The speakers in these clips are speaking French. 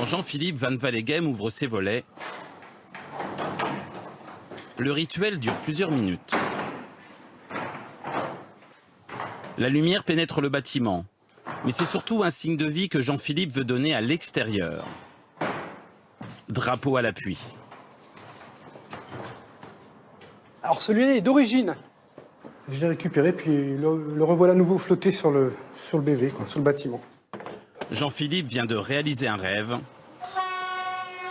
Quand Jean-Philippe Van Wallegem ouvre ses volets, le rituel dure plusieurs minutes. La lumière pénètre le bâtiment, mais c'est surtout un signe de vie que Jean-Philippe veut donner à l'extérieur. Drapeau à l'appui. Alors celui-là est d'origine. Je l'ai récupéré, puis le revoilà à nouveau flotté sur le BV, quoi, sur le bâtiment. Jean-Philippe vient de réaliser un rêve.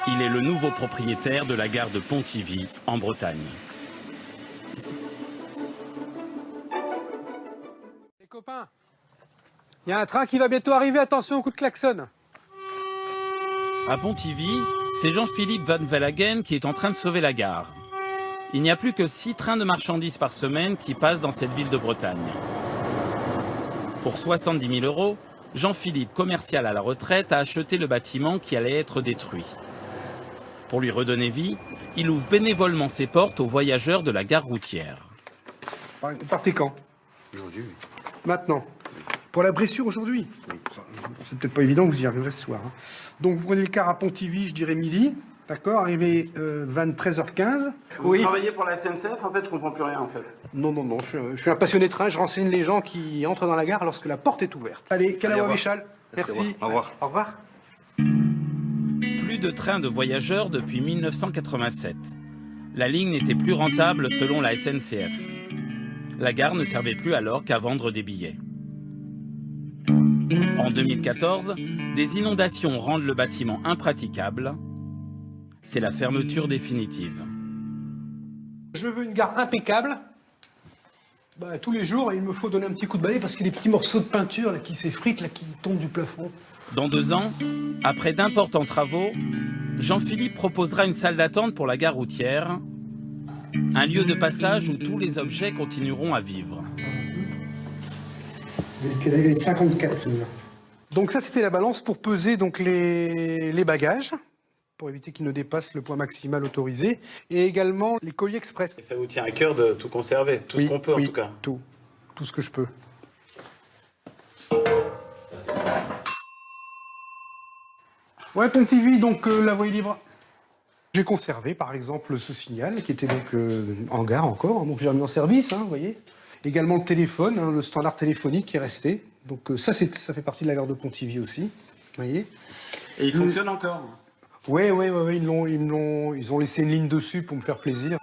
Il est le nouveau propriétaire de la gare de Pontivy, en Bretagne. Les copains, il y a un train qui va bientôt arriver, attention au coup de klaxon. À Pontivy, c'est Jean-Philippe Van Wallegem qui est en train de sauver la gare. Il n'y a plus que 6 trains de marchandises par semaine qui passent dans cette ville de Bretagne. Pour 70 000 €, Jean-Philippe, commercial à la retraite, a acheté le bâtiment qui allait être détruit. Pour lui redonner vie, il ouvre bénévolement ses portes aux voyageurs de la gare routière. Vous partez quand? Aujourd'hui, oui. Maintenant. Pour la Bressure aujourd'hui? Oui. C'est peut-être pas évident, vous y arriverez ce soir. Donc vous prenez le car à Pontivy, je dirais midi. D'accord, arrivé 23h15. Vous travaillez pour la SNCF, en fait, je comprends plus rien, en fait. Non, je suis un passionné de train, je renseigne les gens qui entrent dans la gare lorsque la porte est ouverte. Allez, Calawa Vichal. Merci. Au revoir. Au revoir. Plus de trains de voyageurs depuis 1987. La ligne n'était plus rentable selon la SNCF. La gare ne servait plus alors qu'à vendre des billets. En 2014, des inondations rendent le bâtiment impraticable. C'est la fermeture définitive. Je veux une gare impeccable. Tous les jours, il me faut donner un petit coup de balai parce qu'il y a des petits morceaux de peinture là, qui s'effritent, là, qui tombent du plafond. Dans 2 ans, après d'importants travaux, Jean-Philippe proposera une salle d'attente pour la gare routière, un lieu de passage où tous les objets continueront à vivre. Il y a 54, celui-là. Donc ça, c'était la balance pour peser donc, les bagages, pour éviter qu'ils ne dépassent le poids maximal autorisé, et également les colis express. Et ça vous tient à cœur de tout conserver, tout ce qu'on peut, en tout cas. Tout ce que je peux. Ouais, Pontivy, donc la voie est libre. J'ai conservé, par exemple, ce signal, qui était donc en gare encore, donc j'ai remis en service, vous voyez. Également le téléphone, le standard téléphonique qui est resté. Donc ça fait partie de la gare de Pontivy aussi, vous voyez. Et il fonctionne encore? Ouais, ils ont laissé une ligne dessus pour me faire plaisir.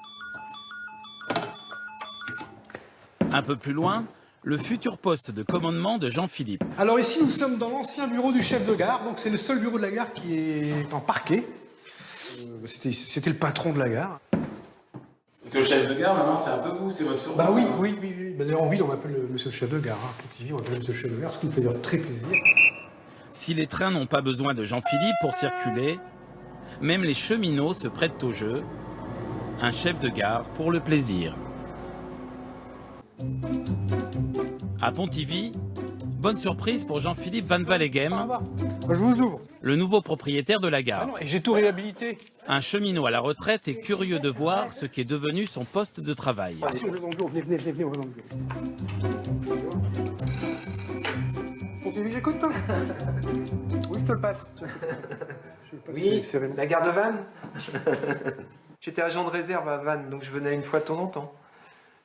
Un peu plus loin, le futur poste de commandement de Jean-Philippe. Alors ici, nous sommes dans l'ancien bureau du chef de gare, donc c'est le seul bureau de la gare qui est en parquet. C'était le patron de la gare. Parce que le chef de gare, maintenant, c'est un peu vous, c'est votre surnom. Oui. D'ailleurs, en ville, on m'appelle monsieur le chef de gare. Pontivy, on m'appelle monsieur le chef de gare, ce qui me fait dire très plaisir. Si les trains n'ont pas besoin de Jean-Philippe pour circuler, même les cheminots se prêtent au jeu. Un chef de gare pour le plaisir. À Pontivy, bonne surprise pour Jean-Philippe Van Wallegem, Je vous ouvre. le nouveau propriétaire de la gare. Et j'ai tout réhabilité. Un cheminot à la retraite est curieux de voir ce qui est devenu son poste de travail. Venez, on va dans le bureau. Pontivy, j'écoute, toi. Oui, je te le passe. Oui, la gare de Vannes. J'étais agent de réserve à Vannes, donc je venais une fois de temps en temps.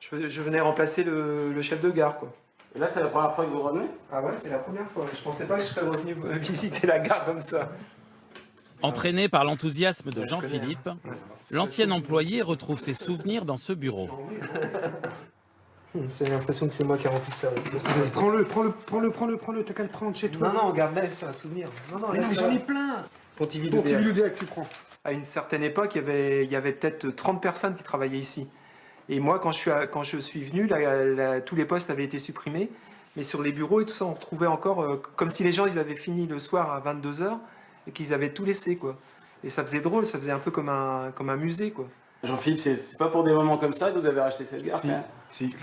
Je venais remplacer le chef de gare, quoi. Et là, c'est la première fois que vous revenez? Ah ouais, c'est la première fois. Je pensais pas que je serais revenu visiter la gare comme ça. Entraîné par l'enthousiasme de Jean-Philippe, l'ancien employé retrouve ses souvenirs dans ce bureau. J'ai l'impression que c'est moi qui ai rempli ça. Prends-le, t'as qu'à le prendre chez toi. Non, regarde-là, c'est un souvenir. Non, Mais j'en ai plein. Pontivy le DA que tu prends. À une certaine époque, il y avait peut-être 30 personnes qui travaillaient ici. Et moi, quand je suis venu, tous les postes avaient été supprimés. Mais sur les bureaux et tout ça, on retrouvait encore, comme si les gens ils avaient fini le soir à 22h et qu'ils avaient tout laissé, quoi. Et ça faisait drôle, ça faisait un peu comme un musée, quoi. Jean-Philippe, c'est pas pour des moments comme ça que vous avez racheté cette gare? Si,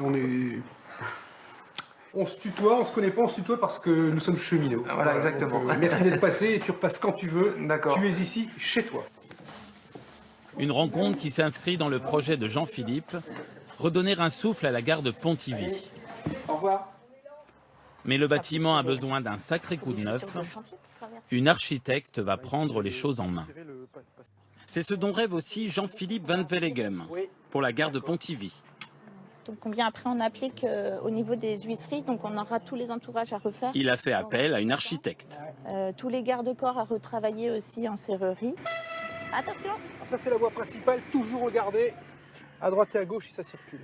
on se tutoie, on se connaît pas, on se tutoie parce que nous sommes cheminots. Voilà, exactement. Donc, merci d'être passé et tu repasses quand tu veux. D'accord. Tu es ici, chez toi. Une rencontre qui s'inscrit dans le projet de Jean-Philippe, redonner un souffle à la gare de Pontivy. Au revoir. Mais le bâtiment a besoin d'un sacré coup de neuf. Une architecte va prendre les choses en main. C'est ce dont rêve aussi Jean-Philippe Van Vellegem pour la gare de Pontivy. Donc combien après on applique au niveau des huisseries, donc on aura tous les entourages à refaire. Il a fait appel à une architecte. Tous les garde-corps à retravailler aussi en serrurerie. Attention! Ça c'est la voie principale, toujours regarder à droite et à gauche si ça circule.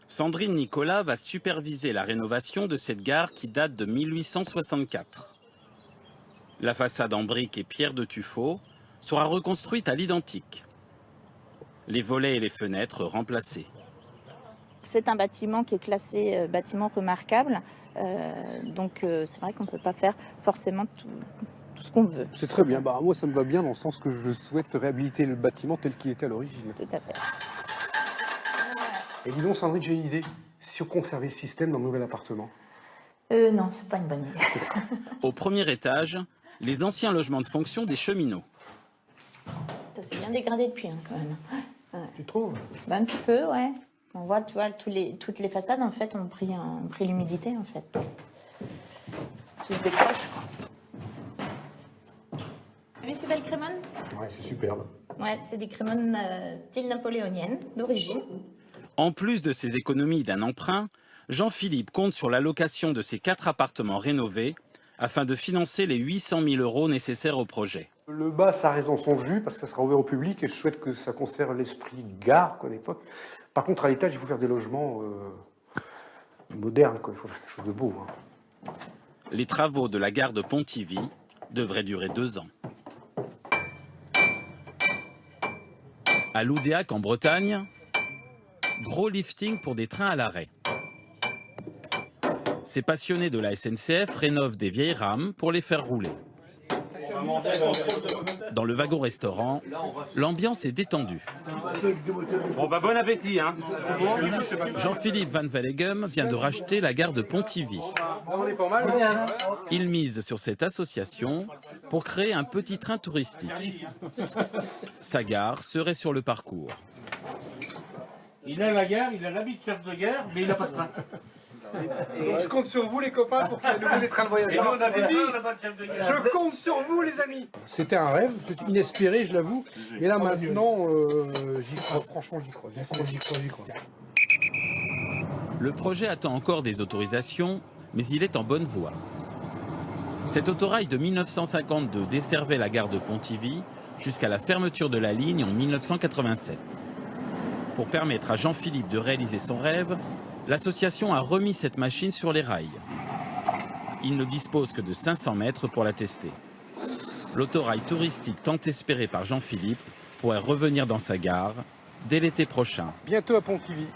Sandrine Nicolas va superviser la rénovation de cette gare qui date de 1864. La façade en briques et pierre de tuffeau sera reconstruite à l'identique. Les volets et les fenêtres remplacés. C'est un bâtiment qui est classé bâtiment remarquable, donc c'est vrai qu'on ne peut pas faire forcément tout ce qu'on veut. C'est très bien, moi ça me va bien dans le sens que je souhaite réhabiliter le bâtiment tel qu'il était à l'origine. Tout à fait. Et dis donc Sandrine, j'ai une idée, si on conservait ce système dans le nouvel appartement. Non, c'est pas une bonne idée. Au premier étage, les anciens logements de fonction des cheminots. Ça s'est bien dégradé depuis quand même. Ouais. Tu trouves? Un petit peu, ouais. On voit, tu vois, toutes les façades en fait ont pris l'humidité en fait. Tout se décroche. Vous avez ces belles crémones? Ouais, c'est superbe. Ouais, c'est des crémones style napoléonienne, d'origine. En plus de ses économies d'un emprunt, Jean-Philippe compte sur la location de ses 4 appartements rénovés afin de financer les 800 000 € nécessaires au projet. Le bas, ça reste dans son jus parce que ça sera ouvert au public et je souhaite que ça conserve l'esprit gare à l'époque. Par contre, à l'étage, il faut faire des logements modernes, il faut faire quelque chose de beau. Les travaux de la gare de Pontivy devraient durer 2 ans. À Loudéac, en Bretagne, gros lifting pour des trains à l'arrêt. Ces passionnés de la SNCF rénovent des vieilles rames pour les faire rouler. Dans le wagon-restaurant, l'ambiance est détendue. Bon bon appétit hein. Jean-Philippe Van Vellegem vient de racheter la gare de Pontivy. Il mise sur cette association pour créer un petit train touristique. Sa gare serait sur le parcours. Il a la gare, il a l'habit de chef de gare, mais il n'a pas de train. Donc je compte sur vous les copains pour qu'il y ait de nouveau des trains de voyageurs. Je compte sur vous les amis. C'était un rêve, c'était inespéré je l'avoue. Et là maintenant, j'y crois, franchement j'y crois. J'y crois. Le projet attend encore des autorisations, mais il est en bonne voie. Cette autorail de 1952 desservait la gare de Pontivy jusqu'à la fermeture de la ligne en 1987. Pour permettre à Jean-Philippe de réaliser son rêve, l'association a remis cette machine sur les rails. Il ne dispose que de 500 mètres pour la tester. L'autorail touristique tant espéré par Jean-Philippe pourrait revenir dans sa gare dès l'été prochain. Bientôt à Pontivy.